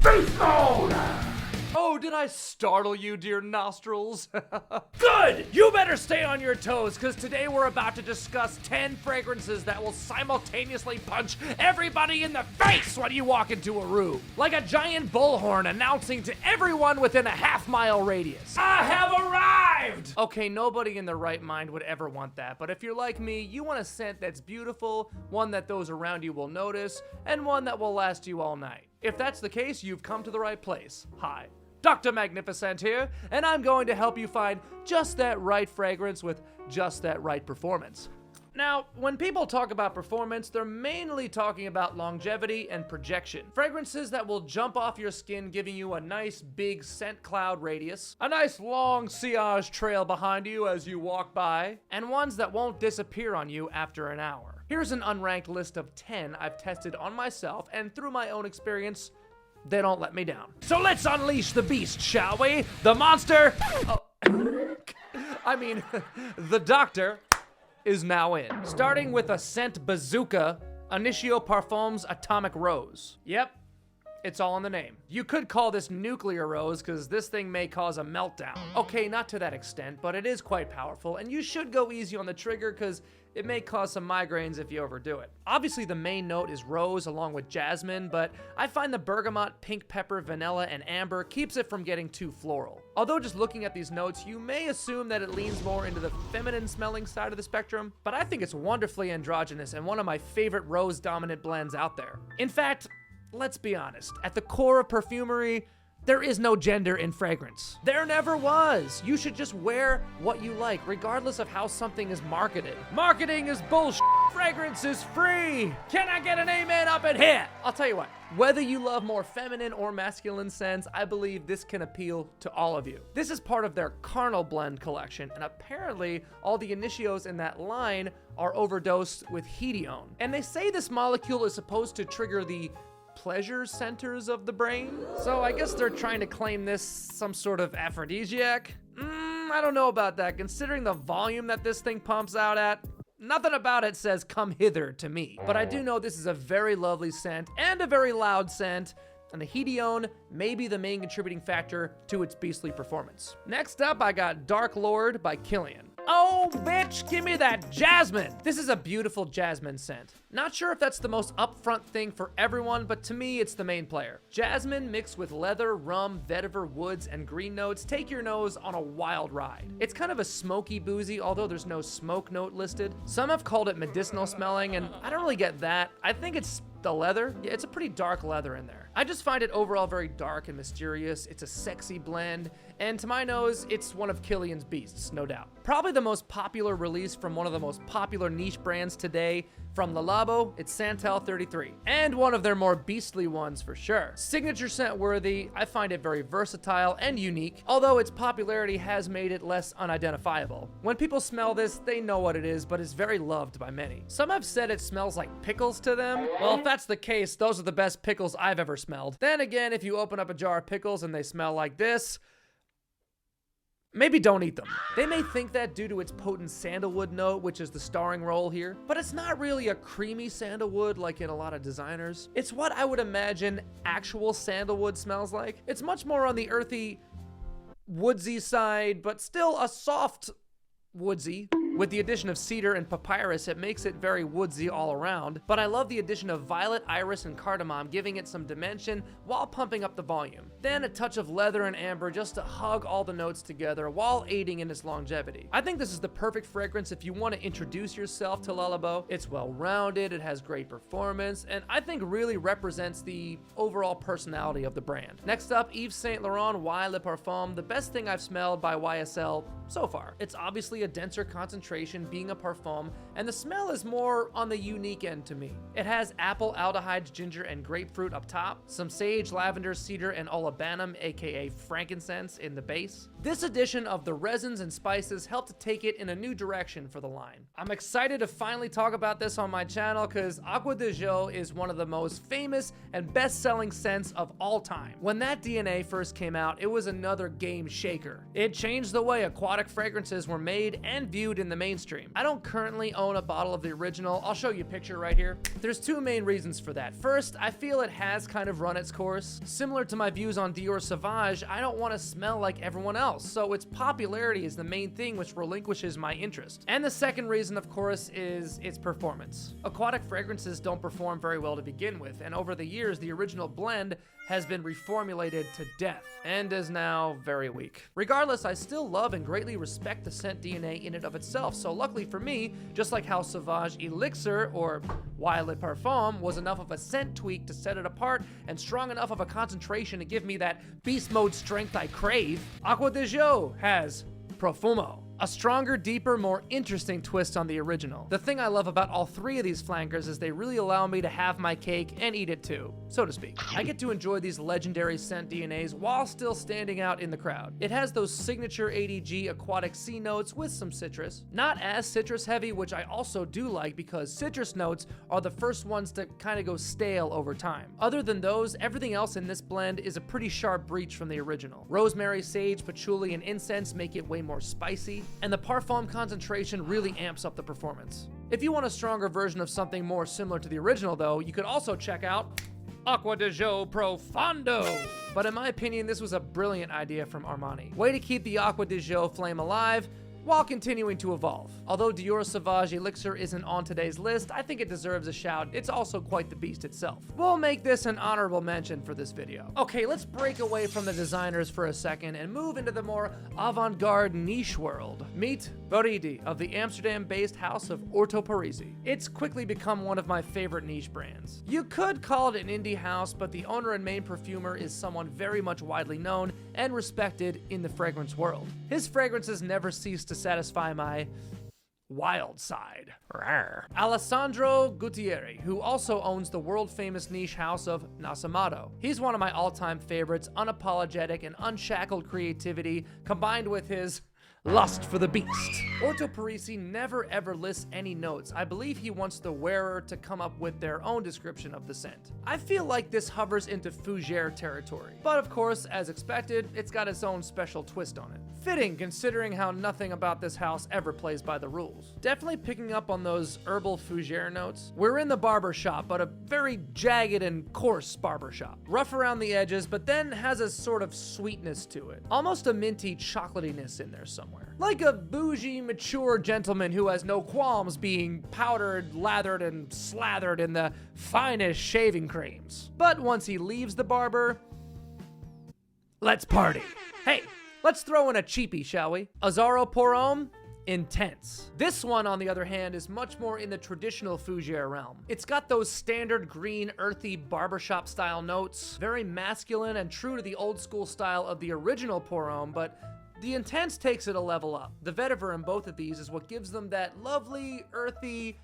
Beast mode! Oh, did I startle you, dear nostrils? Good! You better stay on your toes, because today we're about to discuss 10 fragrances that will simultaneously punch everybody in the face when you walk into a room. Like a giant bullhorn announcing to everyone within a half-mile radius. I have arrived! Okay, nobody in their right mind would ever want that, but if you're like me, you want a scent that's beautiful, one that those around you will notice, and one that will last you all night. If that's the case, you've come to the right place. Hi. Dr. Magnifiscent here, and I'm going to help you find just that right fragrance with just that right performance. Now, when people talk about performance, they're mainly talking about longevity and projection. Fragrances that will jump off your skin, giving you a nice big scent cloud radius, a nice long sillage trail behind you as you walk by, and ones that won't disappear on you after an hour. Here's an unranked list of 10 I've tested on myself, and through my own experience, they don't let me down. So let's unleash the beast, shall we? The monster, the doctor is now in. Starting with a scent bazooka, Initio Parfums Atomic Rose. Yep, it's all in the name. You could call this nuclear rose, because this thing may cause a meltdown. Okay, not to that extent, but it is quite powerful, and you should go easy on the trigger, because it may cause some migraines if you overdo it. Obviously, the main note is rose along with jasmine, but I find the bergamot, pink pepper, vanilla, and amber keeps it from getting too floral. Although just looking at these notes, you may assume that it leans more into the feminine smelling side of the spectrum, but I think it's wonderfully androgynous and one of my favorite rose-dominant blends out there. In fact, let's be honest, at the core of perfumery, there is no gender in fragrance. There never was. You should just wear what you like, regardless of how something is marketed. Marketing is bullshit. Fragrance is free. Can I get an amen up in here? I'll tell you what, whether you love more feminine or masculine scents, I believe this can appeal to all of you. This is part of their Carnal Blend collection, and apparently all the Initios in that line are overdosed with hedione. And they say this molecule is supposed to trigger the pleasure centers of the brain. So I guess they're trying to claim this some sort of aphrodisiac. I don't know about that. Considering the volume that this thing pumps out at, nothing about it says come hither to me. But I do know this is a very lovely scent and a very loud scent, and the hedione may be the main contributing factor to its beastly performance. Next up, I got Dark Lord by Kilian. Oh, bitch, give me that jasmine. This is a beautiful jasmine scent. Not sure if that's the most upfront thing for everyone, but to me, it's the main player. Jasmine mixed with leather, rum, vetiver, woods, and green notes take your nose on a wild ride. It's kind of a smoky boozy, although there's no smoke note listed. Some have called it medicinal smelling, and I don't really get that. I think it's the leather. Yeah, it's a pretty dark leather in there. I just find it overall very dark and mysterious. It's a sexy blend, and to my nose, it's one of Kilian's beasts, no doubt. Probably the most popular release from one of the most popular niche brands today. From the Labo, it's Santal 33, and one of their more beastly ones for sure. Signature scent worthy, I find it very versatile and unique, although its popularity has made it less unidentifiable. When people smell this, they know what it is, but it's very loved by many. Some have said it smells like pickles to them. Well, if that's the case, those are the best pickles I've ever smelled. Then again, if you open up a jar of pickles and they smell like this, maybe don't eat them. They may think that due to its potent sandalwood note, which is the starring role here, but it's not really a creamy sandalwood like in a lot of designers. It's what I would imagine actual sandalwood smells like. It's much more on the earthy, woodsy side, but still a soft woodsy. With the addition of cedar and papyrus, it makes it very woodsy all around, but I love the addition of violet, iris, and cardamom, giving it some dimension while pumping up the volume. Then a touch of leather and amber just to hug all the notes together while aiding in its longevity. I think this is the perfect fragrance if you want to introduce yourself to Labo. It's well-rounded, it has great performance, and I think really represents the overall personality of the brand. Next up, Yves Saint Laurent Y Le Parfum, the best thing I've smelled by YSL so far. It's obviously a denser concentration being a parfum, and the smell is more on the unique end to me. It has apple, aldehydes, ginger, and grapefruit up top, some sage, lavender, cedar, and olibanum, aka frankincense, in the base. This addition of the resins and spices helped to take it in a new direction for the line. I'm excited to finally talk about this on my channel because Acqua is one of the most famous and best-selling scents of all time. When that DNA first came out, it was another game shaker. It changed the way aquatic fragrances were made and viewed in the the mainstream. I don't currently own a bottle of the original. I'll show you a picture right here. There's two main reasons for that. First, I feel it has kind of run its course. Similar to my views on Dior Sauvage, I don't want to smell like everyone else, so its popularity is the main thing which relinquishes my interest. And the second reason, of course, is its performance. Aquatic fragrances don't perform very well to begin with, and over the years, the original blend has been reformulated to death and is now very weak. Regardless, I still love and greatly respect the scent DNA in and of itself, so luckily for me, just like how Sauvage Elixir or Violet Parfum was enough of a scent tweak to set it apart and strong enough of a concentration to give me that beast mode strength I crave, Acqua di Gio has Profumo. A stronger, deeper, more interesting twist on the original. The thing I love about all three of these flankers is they really allow me to have my cake and eat it too, so to speak. I get to enjoy these legendary scent DNAs while still standing out in the crowd. It has those signature ADG aquatic sea notes with some citrus. Not as citrus heavy, which I also do like because citrus notes are the first ones to kind of go stale over time. Other than those, everything else in this blend is a pretty sharp breach from the original. Rosemary, sage, patchouli, and incense make it way more spicy, and the Parfum concentration really amps up the performance. If you want a stronger version of something more similar to the original though, you could also check out Acqua di Gio Profondo. But in my opinion, this was a brilliant idea from Armani. Way to keep the Acqua di Gio flame alive while continuing to evolve. Although Dior Sauvage Elixir isn't on today's list, I think it deserves a shout. It's also quite the beast itself. We'll make this an honorable mention for this video. Okay, let's break away from the designers for a second and move into the more avant-garde niche world. Meet Veride of the Amsterdam-based house of Orto Parisi. It's quickly become one of my favorite niche brands. You could call it an indie house, but the owner and main perfumer is someone very much widely known and respected in the fragrance world. His fragrances never cease to satisfy my wild side. Rawr. Alessandro Gutierrez, who also owns the world-famous niche house of Nasamato. He's one of my all-time favorites, unapologetic and unshackled creativity, combined with his lust for the beast. Orto Parisi never ever lists any notes. I believe he wants the wearer to come up with their own description of the scent. I feel like this hovers into fougere territory. But of course, as expected, it's got its own special twist on it. Fitting considering how nothing about this house ever plays by the rules. Definitely picking up on those herbal fougere notes. We're in the barber shop, but a very jagged and coarse barber shop. Rough around the edges, but then has a sort of sweetness to it. Almost a minty chocolatiness in there somewhere. Like a bougie, mature gentleman who has no qualms being powdered, lathered, and slathered in the finest shaving creams. But once he leaves the barber, let's party. Hey, let's throw in a cheapie, shall we? Azzaro pour Homme? Intense. This one, on the other hand, is much more in the traditional fougere realm. It's got those standard green, earthy barbershop style notes, very masculine and true to the old school style of the original pour Homme, but the Intense takes it a level up. The vetiver in both of these is what gives them that lovely, earthy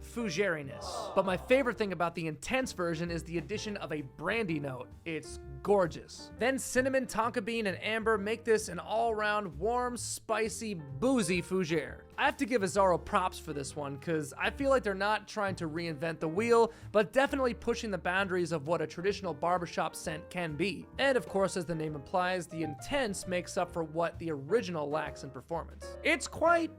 fougeriness. But my favorite thing about the Intense version is the addition of a brandy note. It's gorgeous. Then cinnamon, tonka bean, and amber make this an all-round warm, spicy, boozy fougere. I have to give Azzaro props for this one, because I feel like they're not trying to reinvent the wheel, but definitely pushing the boundaries of what a traditional barbershop scent can be. And of course, as the name implies, the Intense makes up for what the original lacks in performance. It's quite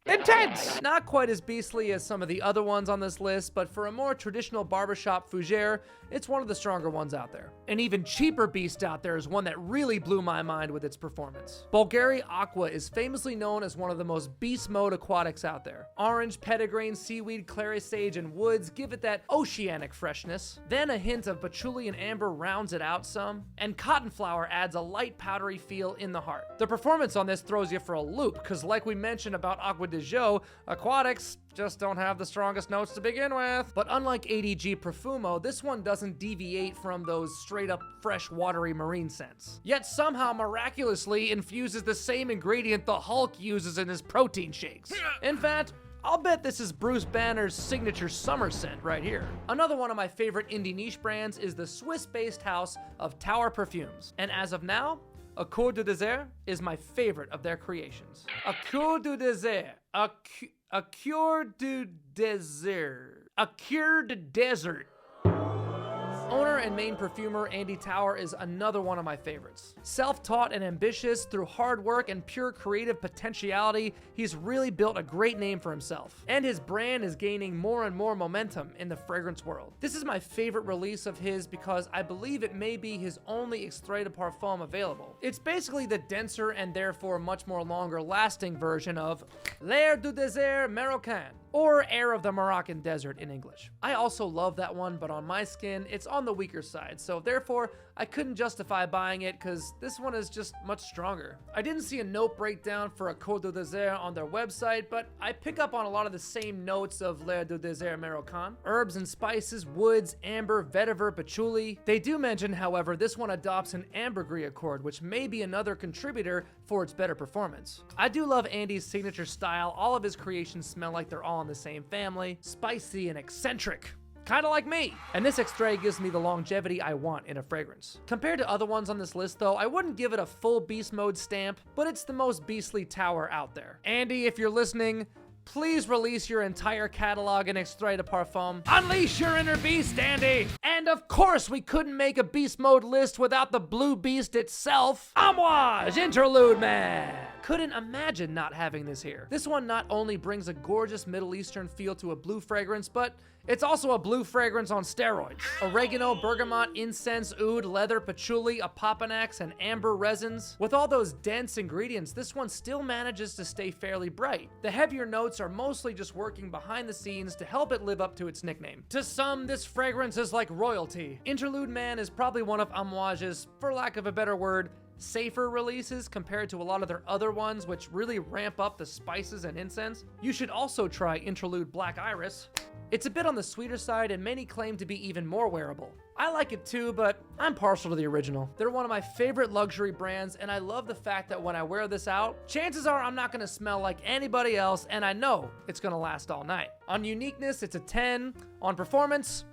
intense! Not quite as beastly as some of the other ones on this list, but for a more traditional barbershop fougere, it's one of the stronger ones out there. An even cheaper beast out there is one that really blew my mind with its performance. Bulgari Aqva is famously known as one of the most beast mode aquatics out there. Orange, petitgrain, seaweed, clary sage, and woods give it that oceanic freshness. Then a hint of patchouli and amber rounds it out some, and cotton flower adds a light powdery feel in the heart. The performance on this throws you for a loop, because like we mentioned about Acqua di Gio, aquatics just don't have the strongest notes to begin with. But unlike ADG Profumo, this one doesn't deviate from those straight up fresh watery marine scents. Yet somehow miraculously infuses the same ingredient the Hulk uses in his protein shakes. In fact, I'll bet this is Bruce Banner's signature summer scent right here. Another one of my favorite indie niche brands is the Swiss-based house of Tower Perfumes. And as of now, A Coeur du Désert is my favorite of their creations. A Coeur du Désert. A Coeur du Désert. A Coeur du Desert. owner and main perfumer Andy Tower is another one of my favorites. Self-taught and ambitious, through hard work and pure creative potentiality, he's really built a great name for himself. And his brand is gaining more and more momentum in the fragrance world. This is my favorite release of his because I believe it may be his only extrait de parfum available. It's basically the denser and therefore much more longer lasting version of L'air du désert marocain, or Air of the Moroccan Desert in English. I also love that one, but on my skin, it's on the weaker side, so therefore, I couldn't justify buying it because this one is just much stronger. I didn't see a note breakdown for a Coeur du Désert on their website, but I pick up on a lot of the same notes of L'air du désert marocain. Herbs and spices, woods, amber, vetiver, patchouli. They do mention, however, this one adopts an ambergris accord, which may be another contributor for its better performance. I do love Andy's signature style. All of his creations smell like they're all in the same family, spicy and eccentric. Kind of like me. And this extrait gives me the longevity I want in a fragrance. Compared to other ones on this list though, I wouldn't give it a full beast mode stamp, but it's the most beastly tower out there. Andy, if you're listening, please release your entire catalog in extrait de parfum. Unleash your inner beast, Andy! And of course, we couldn't make a beast mode list without the blue beast itself. Amouage, Interlude Man! Couldn't imagine not having this here. This one not only brings a gorgeous Middle Eastern feel to a blue fragrance, but it's also a blue fragrance on steroids. Oregano, bergamot, incense, oud, leather, patchouli, apopanax, and amber resins. With all those dense ingredients, this one still manages to stay fairly bright. The heavier notes are mostly just working behind the scenes to help it live up to its nickname. To some, this fragrance is like royalty. Interlude Man is probably one of Amouage's, for lack of a better word, safer releases compared to a lot of their other ones, which really ramp up the spices and incense. You should also try Interlude Black Iris. It's a bit on the sweeter side, and many claim to be even more wearable. I like it too, but I'm partial to the original. They're one of my favorite luxury brands, and I love the fact that when I wear this out, chances are I'm not gonna smell like anybody else, and I know it's gonna last all night. On uniqueness, it's a 10. On performance,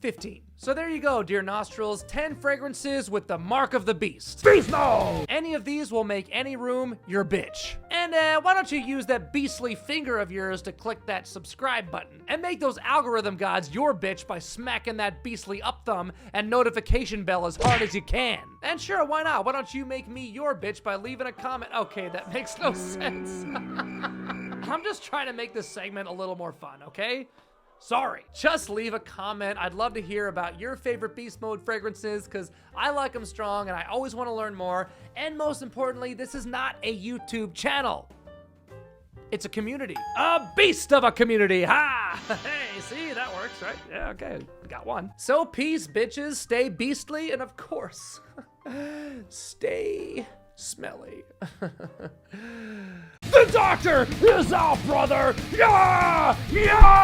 15. So there you go, dear nostrils. 10 fragrances with the mark of the beast. Beast mode! Any of these will make any room your bitch. And why don't you use that beastly finger of yours to click that subscribe button and make those algorithm gods your bitch by smacking that beastly up thumb and notification bell as hard as you can. And sure, why not? Why don't you make me your bitch by leaving a comment? Okay, that makes no sense. I'm just trying to make this segment a little more fun, okay? Sorry. Just leave a comment. I'd love to hear about your favorite beast mode fragrances because I like them strong and I always want to learn more. And most importantly, this is not a YouTube channel. It's a community. A beast of a community. Ha! Hey, see, that works, right? Yeah, okay. Got one. So peace, bitches. Stay beastly and of course, stay smelly. The doctor is out, brother! Yeah! Yeah!